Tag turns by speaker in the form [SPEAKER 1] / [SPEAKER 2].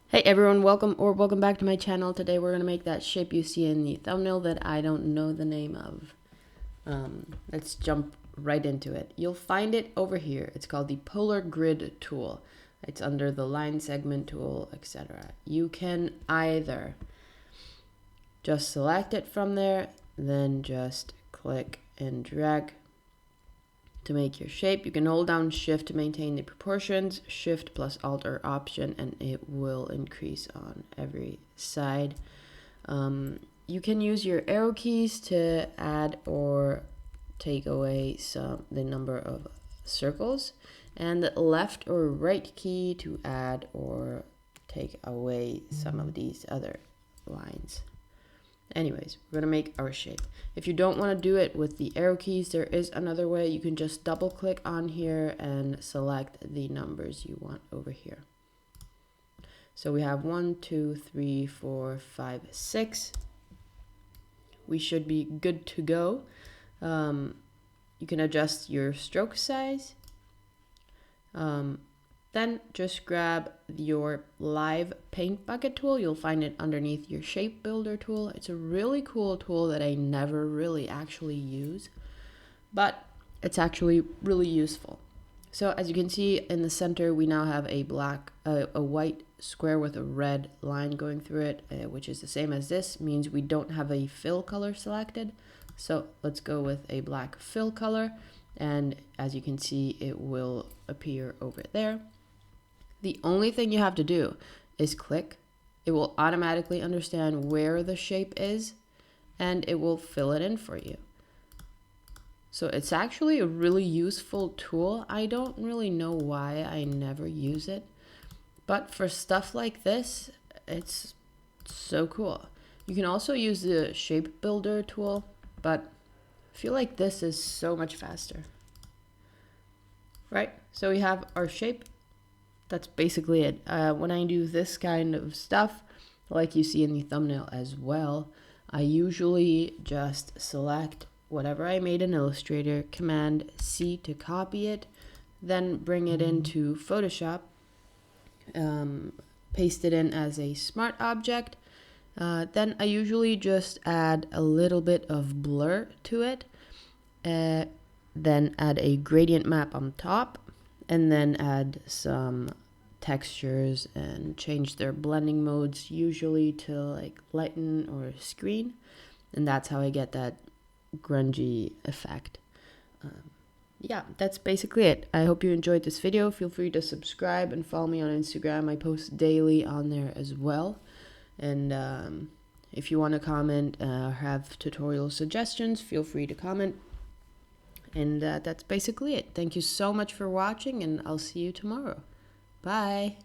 [SPEAKER 1] Hey everyone, welcome back to my channel. Today we're going to make that shape you see in the thumbnail that I don't know the name of. Let's jump right into it. You'll find it over here. It's called the Polar Grid tool. It's under the line segment tool, etc. You can either just select it from there, then just click and drag to make your shape. You can hold down shift to maintain the proportions, shift plus alt or option, and it will increase on every side. You can use your arrow keys to add or take away the number of circles, and the left or right key to add or take away some of these other lines. Anyways, we're gonna make our shape. If you don't want to do it with the arrow keys, there is another way. You can just double click on here and select the numbers you want over here. So we have 1, 2, 3, 4, 5, 6. We should be good to go. You can adjust your stroke size. Then just grab your live paint bucket tool. You'll find it underneath your shape builder tool. It's a really cool tool that I never really actually use, but it's actually really useful. So as you can see in the center, we now have a white square with a red line going through it, which is the same as this. Means we don't have a fill color selected. So let's go with a black fill color. And as you can see, it will appear over there. The only thing you have to do is click. It will automatically understand where the shape is, and it will fill it in for you. So it's actually a really useful tool. I don't really know why I never use it, but for stuff like this, it's so cool. You can also use the shape builder tool, but I feel like this is so much faster. Right? So we have our shape. That's basically it. When I do this kind of stuff, like you see in the thumbnail as well, I usually just select whatever I made in Illustrator, Command C to copy it, then bring it into Photoshop, paste it in as a smart object. Then I usually just add a little bit of blur to it, then add a gradient map on top, and then add some textures and change their blending modes, usually to like lighten or screen, and that's how I get that grungy effect. Yeah, that's basically it. I hope you enjoyed this video. Feel free to subscribe and follow me on Instagram. I post daily on there as well. And if you want to comment or have tutorial suggestions, feel free to comment. And that's basically it. Thank you so much for watching, and I'll see you tomorrow. Bye.